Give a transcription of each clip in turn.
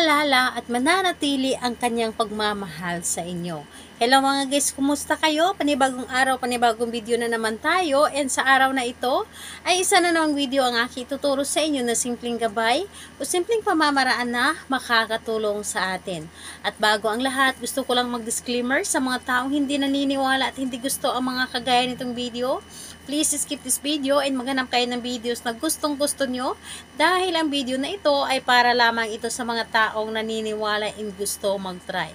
maaalala at mananatili ang kanyang pagmamahal sa inyo. Hello mga guys, kumusta kayo? Panibagong araw, panibagong video na naman tayo. And sa araw na ito ay isa na namang video ang aking ituturo sa inyo na simpleng gabay o simpleng pamamaraan na makakatulong sa atin. At bago ang lahat, gusto ko lang mag-disclaimer sa mga taong hindi naniniwala at hindi gusto ang mga kagaya nitong video. Please skip this video and maghanap kayo ng videos na gustong-gusto nyo dahil ang video na ito ay para lamang ito sa mga taong naniniwala and gusto mag-try.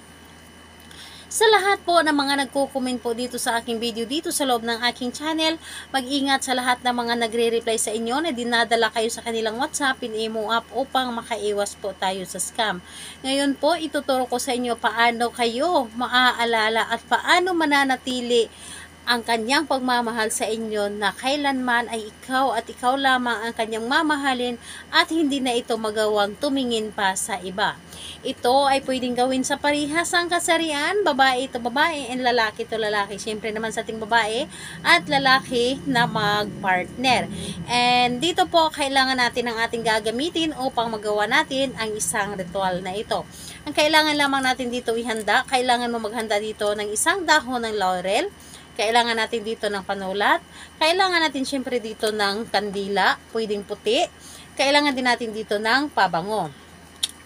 Sa lahat po ng mga nagko-comment po dito sa aking video dito sa loob ng aking channel, mag-ingat sa lahat ng mga nagre-reply sa inyo na dinadala kayo sa kanilang WhatsApp, in-emo app upang makaiwas po tayo sa scam. Ngayon po, ituturo ko sa inyo paano kayo maaalala at paano mananatili ang kanyang pagmamahal sa inyo na kailanman ay ikaw at ikaw lamang ang kanyang mamahalin at hindi na ito magawang tumingin pa sa iba. Ito ay pwedeng gawin sa parihasang kasarian, babae ito babae and lalaki ito lalaki. Siyempre naman sa ating babae at lalaki na mag-partner. And dito po kailangan natin ang ating gagamitin upang magawa natin ang isang ritual na ito. Ang kailangan lamang natin dito ihanda, kailangan mo maghanda dito ng isang dahon ng laurel. Kailangan natin dito ng panulat. Kailangan natin syempre dito ng kandila, pwedeng puti. Kailangan din natin dito ng pabango.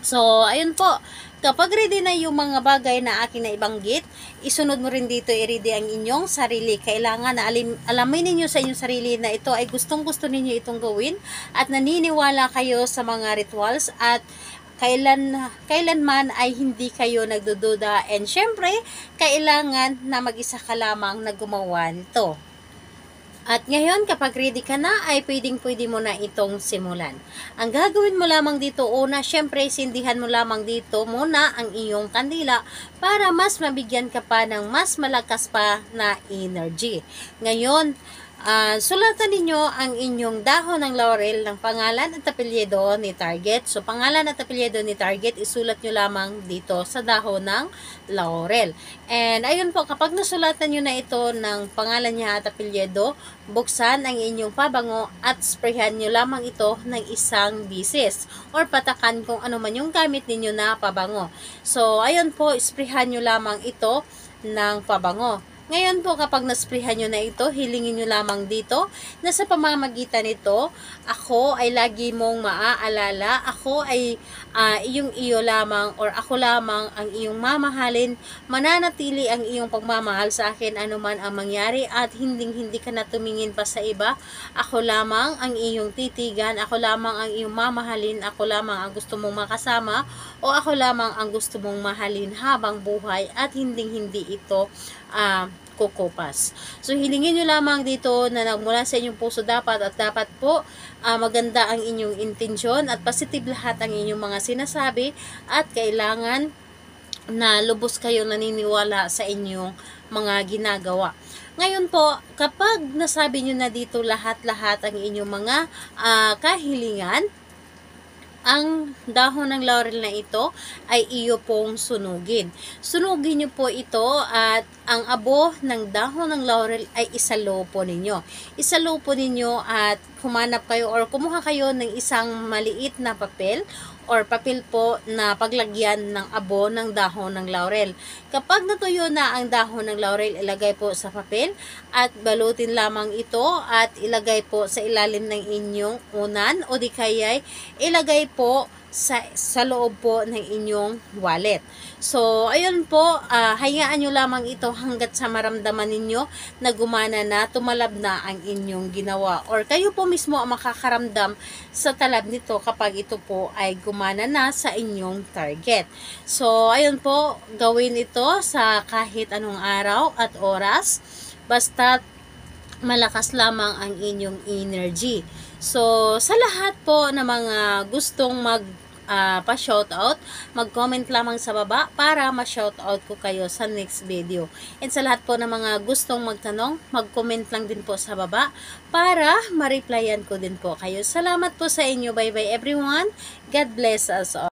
So, ayun po. Kapag ready na yung mga bagay na akin na ibanggit, isunod mo rin dito i-ready ang inyong sarili. Kailangan na alamin ninyo sa inyong sarili na ito ay gustong-gusto ninyo itong gawin at naniniwala kayo sa mga rituals at kailanman ay hindi kayo nagdududa and syempre kailangan na mag-isa ka lamang na gumawa nito. At ngayon kapag ready ka na ay pwedeng-pwede mo na itong simulan. Ang gagawin mo lamang dito una, syempre sindihan mo lamang dito muna ang iyong kandila para mas mabigyan ka pa ng mas malakas pa na energy. Ngayon, sulatan ninyo ang inyong dahon ng laurel ng pangalan at apelyido ni target. So, pangalan at apelyido ni target, isulat nyo lamang dito sa dahon ng laurel. And, ayun po, kapag nasulatan nyo na ito ng pangalan niya at apelyido, buksan ang inyong pabango at sprayhan nyo lamang ito ng isang bisis or patakan kung ano man yung gamit ninyo na pabango. So, ayun po, sprayhan nyo lamang ito ng pabango. Ngayon po kapag nasprayhan nyo na ito, hilingin nyo lamang dito na sa pamamagitan nito, ako ay lagi mong maaalala, ako ay iyong iyo lamang or ako lamang ang iyong mamahalin, mananatili ang iyong pagmamahal sa akin anuman ang mangyari at hindi ka na tumingin pa sa iba, ako lamang ang iyong titigan, ako lamang ang iyong mamahalin, ako lamang ang gusto mong makasama o ako lamang ang gusto mong mahalin habang buhay at hindi ito kukupas. So, hilingin nyo lamang dito na nagmula sa inyong puso dapat po maganda ang inyong intensyon at positive lahat ang inyong mga sinasabi at kailangan na lubos kayo naniniwala sa inyong mga ginagawa. Ngayon po, kapag nasabi nyo na dito lahat-lahat ang inyong mga kahilingan, ang dahon ng laurel na ito ay iyo pong sunugin. Sunugin nyo po ito at ang abo ng dahon ng laurel ay isalo po ninyo. Isalo po ninyo at humanap kayo or kumuha kayo ng isang maliit na papel or papel po na paglagyan ng abo ng dahon ng laurel. Kapag natuyo na ang dahon ng laurel, ilagay po sa papel at balutin lamang ito at ilagay po sa ilalim ng inyong unan o di kaya ilagay po sa loob po ng inyong wallet. So, ayun po, hayaan nyo lamang ito hanggat sa maramdaman ninyo na gumana na, tumalab na ang inyong ginawa. Or kayo po mismo ang makakaramdam sa talab nito kapag ito po ay gumana na sa inyong target. So, ayun po, gawin ito sa kahit anong araw at oras. Basta malakas lamang ang inyong energy. So, sa lahat po na mga gustong pa-shoutout, mag-comment lamang sa baba para ma-shoutout ko kayo sa next video. And sa lahat po ng mga gustong magtanong, mag-comment lang din po sa baba para ma-replyan ko din po kayo. Salamat po sa inyo. Bye-bye everyone. God bless us all.